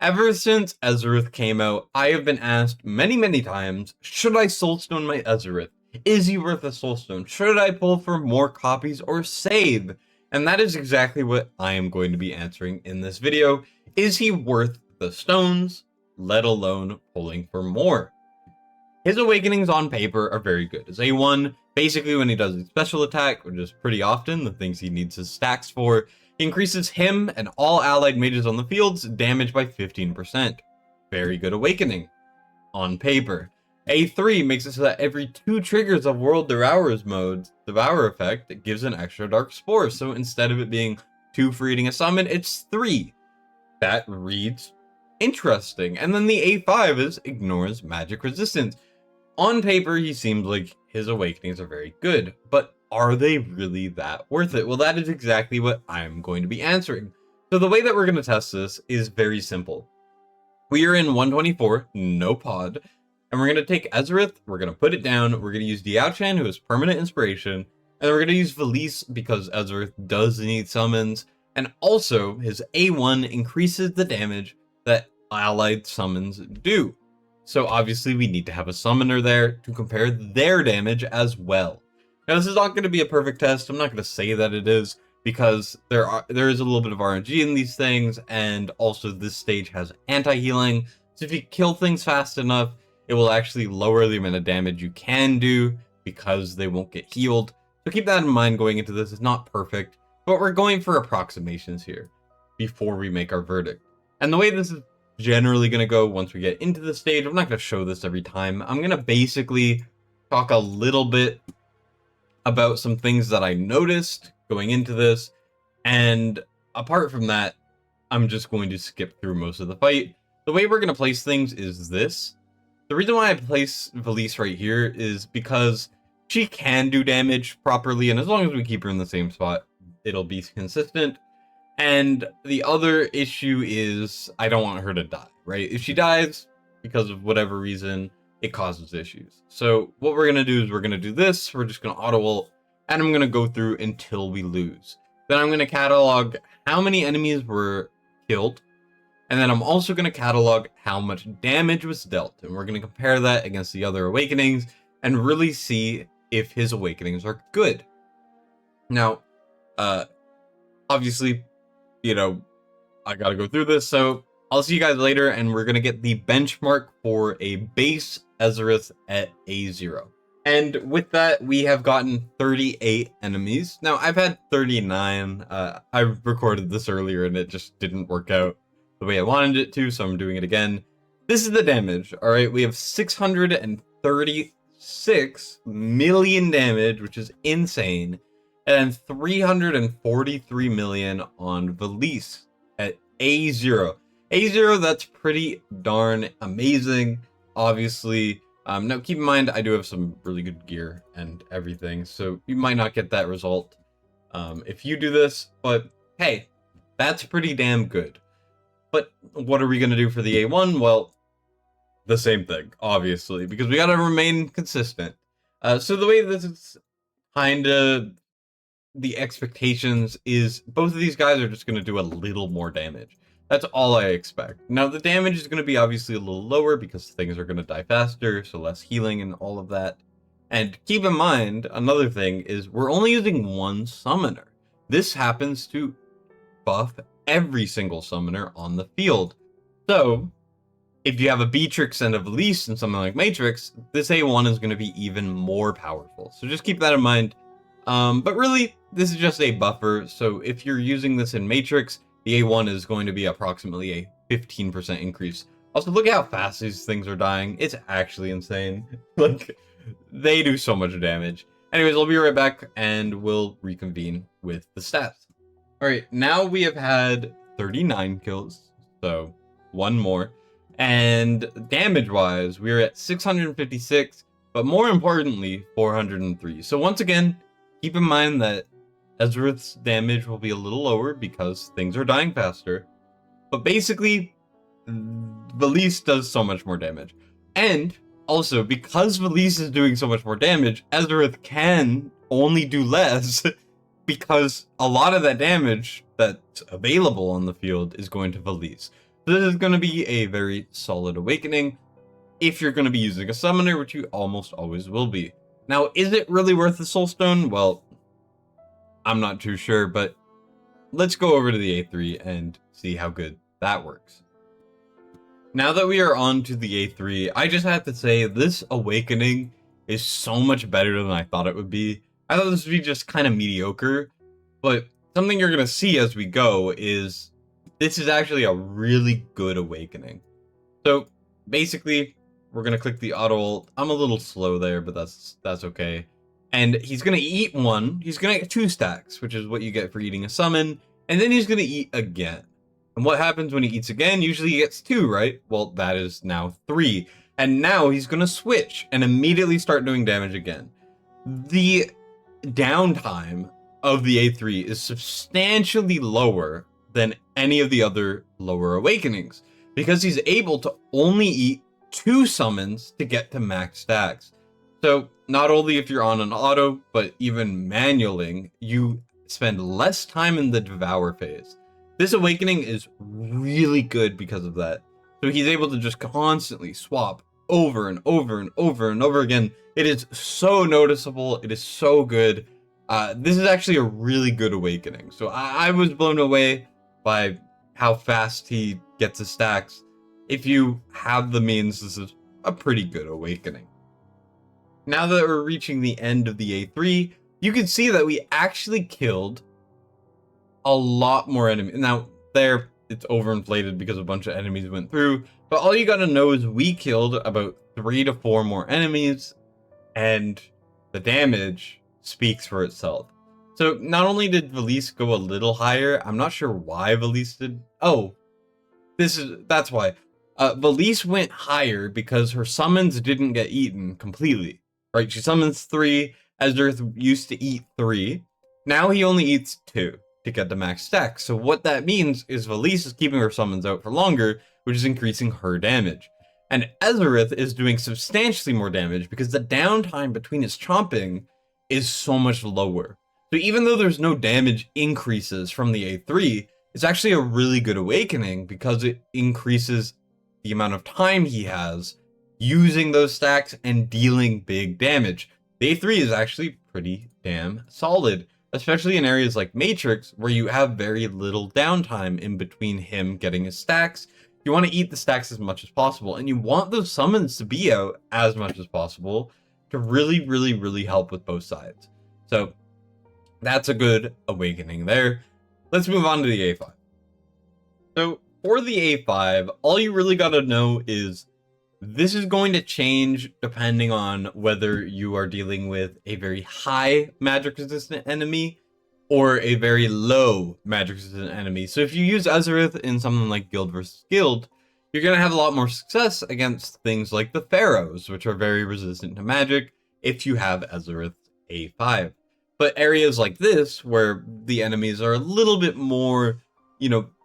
Ever since Ezareth came out, I have been asked many times, should I soulstone my Ezareth? Is he worth a soulstone? Should I pull for more copies or save? And that is exactly what I am going to be answering in this video. Is he worth the stones, let alone pulling for more? His awakenings on paper are very good. His A1, basically when he does his special attack, which is pretty often, the things he needs his stacks for, he increases him and all allied mages on the field's damage by 15%. Very good awakening. On paper. A3 makes it so that every 2 triggers of World Devourer's modes, Devour effect, it gives an extra Dark Spore. So instead of it being 2 for eating a summon, it's 3. That reads interesting. And then the A5 is ignores magic resistance. On paper, he seems like his awakenings are very good, but are they really that worth it? Well, that is exactly what I'm going to be answering. So the way that we're going to test this is very simple. We are in 124, no pod, and we're going to take Ezareth, we're going to put it down, we're going to use Diao-Chan, who is permanent inspiration, and we're going to use Valise because Ezareth does need summons, and also his A1 increases the damage that allied summons do. So obviously we need to have a summoner there to compare their damage as well. Now this is not going to be a perfect test. I'm not going to say that it is because there is a little bit of RNG in these things, and also this stage has anti-healing. So if you kill things fast enough, it will actually lower the amount of damage you can do because they won't get healed. So keep that in mind going into this. It's not perfect, but we're going for approximations here before we make our verdict. And the way this is generally going to go once we get into the stage, I'm not going to show this every time. I'm going to basically talk a little bit about some things that I noticed going into this, and apart from that, I'm just going to skip through most of the fight. The way we're going to place things is this. The reason why I place Valise right here is because she can do damage properly, and as long as we keep her in the same spot, it'll be consistent. And the other issue is I don't want her to die, right? If she dies because of whatever reason, it causes issues. So what we're going to do is we're going to do this. We're just going to auto ult, and I'm going to go through until we lose. Then I'm going to catalog how many enemies were killed. And then I'm also going to catalog how much damage was dealt. And we're going to compare that against the other awakenings and really see if his awakenings are good. Now, obviously, you know, I got to go through this. So I'll see you guys later, and we're going to get the benchmark for a base Ezareth at A0. And with that, we have gotten 38 enemies. Now, I've had 39. I recorded this earlier, and it just didn't work out the way I wanted it to, so I'm doing it again. This is the damage, all right? We have 636 million damage, which is insane, and 343 million on Valise at A0. A0, that's pretty darn amazing, obviously. Now, keep in mind, I do have some really good gear and everything, so you might not get that result if you do this, but hey, that's pretty damn good. But what are we going to do for the A1? Well, the same thing, obviously, because we got to remain consistent. So the way this is kind of the expectations is both of these guys are just going to do a little more damage. That's all I expect. Now, the damage is going to be obviously a little lower because things are going to die faster, so less healing and all of that. And keep in mind, another thing is we're only using one summoner. This happens to buff every single summoner on the field. So, if you have a Beatrix and a Valise and something like Matrix, this A1 is going to be even more powerful. So just keep that in mind. But really, this is just a buffer. So if you're using this in Matrix, the A1 is going to be approximately a 15% increase. Also, look at how fast these things are dying. It's actually insane. Like, they do so much damage. Anyways, I'll be right back, and we'll reconvene with the stats. Alright, now we have had 39 kills, so one more. And damage-wise, we're at 656, but more importantly, 403. So once again, keep in mind that Ezareth's damage will be a little lower because things are dying faster. But basically, Valise does so much more damage. And also, because Valise is doing so much more damage, Ezareth can only do less because a lot of that damage that's available on the field is going to Valise. This is going to be a very solid awakening if you're going to be using a summoner, which you almost always will be. Now, is it really worth the Soulstone? Well, I'm not too sure, but let's go over to the A3 and see how good that works. Now that we are on to the A3, I just have to say this awakening is so much better than I thought it would be. I thought this would be just kind of mediocre, but something you're going to see as we go is this is actually a really good awakening. So basically, we're going to click the auto ult. I'm a little slow there, but that's okay. And he's going to eat one. He's going to get 2 stacks, which is what you get for eating a summon. And then he's going to eat again. And what happens when he eats again? Usually he gets 2, right? Well, that is now 3. And now he's going to switch and immediately start doing damage again. The downtime of the A3 is substantially lower than any of the other lower awakenings, because he's able to only eat 2 summons to get to max stacks. So not only if you're on an auto, but even manualing, you spend less time in the devour phase. This awakening is really good because of that. So he's able to just constantly swap over and over and over and over again. It is so noticeable. It is so good. This is actually a really good awakening. So I was blown away by how fast he gets his stacks. If you have the means, this is a pretty good awakening. Now that we're reaching the end of the A3, you can see that we actually killed a lot more enemies. Now, there, it's overinflated because a bunch of enemies went through, but all you gotta know is we killed about 3 to 4 more enemies, and the damage speaks for itself. So not only did Valise go a little higher, I'm not sure why Valise did. Oh, that's why. Valise went higher because her summons didn't get eaten completely. Right? She summons 3. Ezareth used to eat 3. Now he only eats 2 to get the max stack. So what that means is Valise is keeping her summons out for longer, which is increasing her damage. And Ezareth is doing substantially more damage because the downtime between his chomping is so much lower. So even though there's no damage increases from the A3, it's actually a really good awakening because it increases the amount of time he has using those stacks and dealing big damage. The A3 is actually pretty damn solid, especially in areas like Matrix where you have very little downtime in between him getting his stacks. You want to eat the stacks as much as possible, and you want those summons to be out as much as possible to really, really, really help with both sides. So that's a good awakening there. Let's move on to the A5. So for the A5, all you really got to know is this is going to change depending on whether you are dealing with a very high magic resistant enemy or a very low magic resistant enemy. So if you use Ezareth in something like Guild versus Guild, you're going to have a lot more success against things like the Pharaohs, which are very resistant to magic if you have Ezareth A5. But areas like this, where the enemies are a little bit more,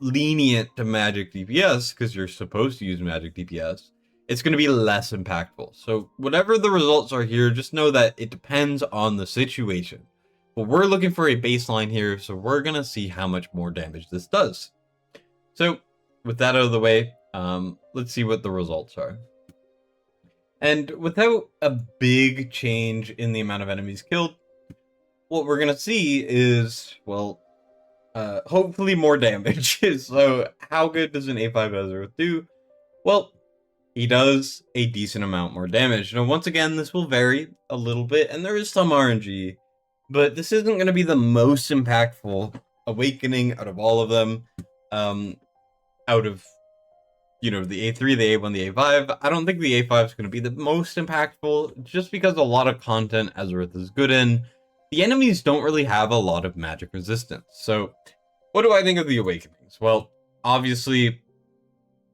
lenient to magic DPS, because you're supposed to use magic DPS, it's going to be less impactful. So whatever the results are here, just know that it depends on the situation. But we're looking for a baseline here, so we're going to see how much more damage this does. So with that out of the way, let's see what the results are. And without a big change in the amount of enemies killed, what we're going to see is, well, hopefully more damage. So how good does an A5 Ezareth do? Well, he does a decent amount more damage. Now, once again, this will vary a little bit, and there is some RNG, but this isn't going to be the most impactful awakening out of all of them. Out of, the A3, the A1, the A5, I don't think the A5 is going to be the most impactful, just because a lot of content Ezareth is good in. The enemies don't really have a lot of magic resistance. So what do I think of the awakenings? Well, obviously,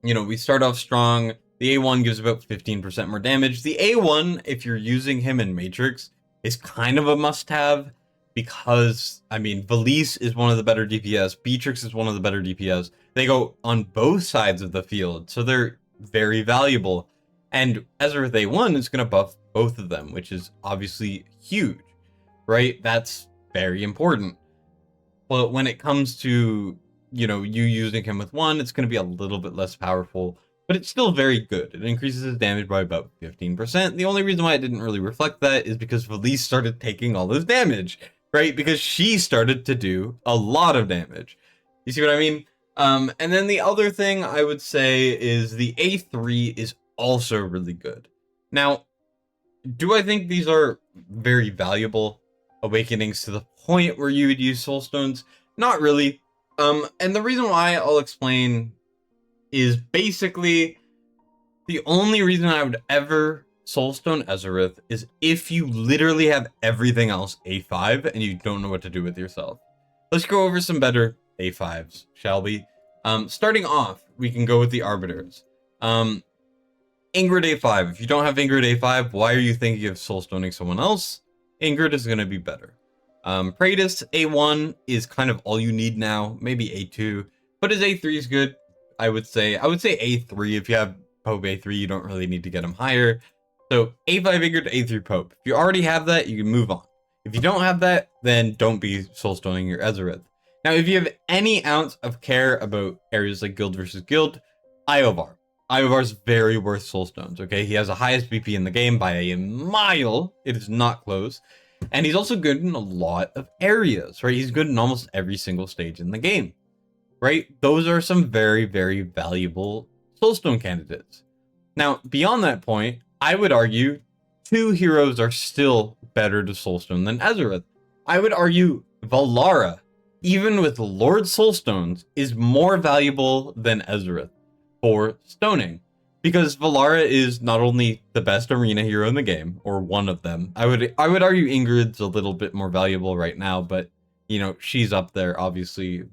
we start off strong. The A1 gives about 15% more damage. The A1, if you're using him in Matrix, is kind of a must-have because, Valise is one of the better DPS. Beatrix is one of the better DPS. They go on both sides of the field, so they're very valuable. And Ezareth A1 is going to buff both of them, which is obviously huge, right? That's very important. But when it comes to you know, you using him with 1, it's going to be a little bit less powerful, but it's still very good. It increases his damage by about 15%. The only reason why it didn't really reflect that is because Felice started taking all his damage, right? Because she started to do a lot of damage. You see what I mean? And then the other thing I would say is the A3 is also really good. Now, do I think these are very valuable awakenings to the point where you would use Soulstones? Not really. And the reason why I'll explain is basically the only reason I would ever Soulstone Ezareth is if you literally have everything else A5 and you don't know what to do with yourself. Let's go over some better A5s, shall we? Starting off, we can go with the Arbiters. Ingrid A5. If you don't have Ingrid A5, why are you thinking of Soulstoning someone else? Ingrid is going to be better. Praetus A1 is kind of all you need now, maybe A2, but his A3 is good. I would say A3. If you have Pope A3, you don't really need to get him higher. So A5 Ingrid, A3 Pope. If you already have that, you can move on. If you don't have that, then don't be Soulstoning your Ezareth. Now, if you have any ounce of care about areas like Guild versus Guild, Iovar. Iovar's very worth Soulstones, okay? He has the highest BP in the game by a mile. It is not close. And he's also good in a lot of areas, right? He's good in almost every single stage in the game, right? Those are some very, very valuable Soulstone candidates. Now, beyond that point, I would argue 2 heroes are still better to Soulstone than Ezareth. I would argue Valara, even with Lord Soulstones, is more valuable than Ezareth for stoning, because Valara is not only the best arena hero in the game, or one of them. I would argue Ingrid's a little bit more valuable right now, but you know, she's up there. Obviously,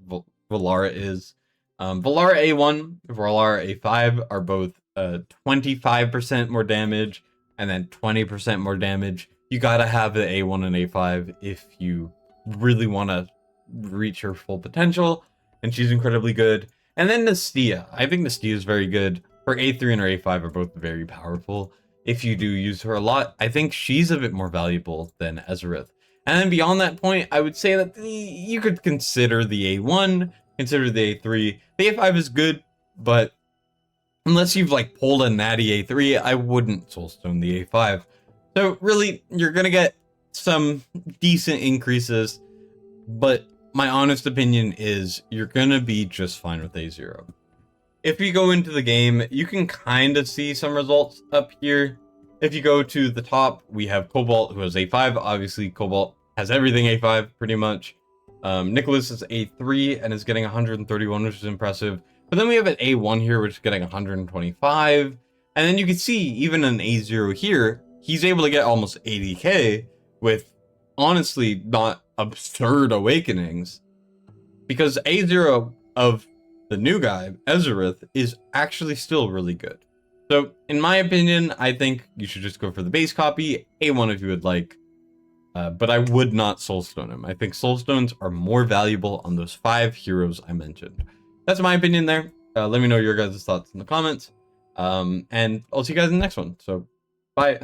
Valara is. Valara A1, Valara A5 are both 25% more damage and then 20% more damage. You gotta have the A1 and A5 if you really want to reach her full potential, and she's incredibly good. And then Nastia. I think Nastia is very good. Her A3 and her A5 are both very powerful. If you do use her a lot, I think she's a bit more valuable than Ezareth. And then beyond that point, I would say that you could consider the A1, consider the A3. The A5 is good, but unless you've like pulled a natty A3, I wouldn't Soulstone the A5. So really, you're gonna get some decent increases, but my honest opinion is you're gonna be just fine with A0. If you go into the game, you can kind of see some results up here. If you go to the top, we have Cobalt, who has A5. Obviously, Cobalt has everything A5, pretty much. Nicholas is A3 and is getting 131, which is impressive. But then we have an A1 here, which is getting 125. And then you can see, even an A0 here, he's able to get almost 80k with, honestly, not absurd awakenings. Because A0 of the new guy, Ezareth, is actually still really good. So, in my opinion, I think you should just go for the base copy, A1 if you would like. But I would not Soulstone him. I think Soulstones are more valuable on those 5 heroes I mentioned. That's my opinion there. Let me know your guys' thoughts in the comments. And I'll see you guys in the next one. So, bye.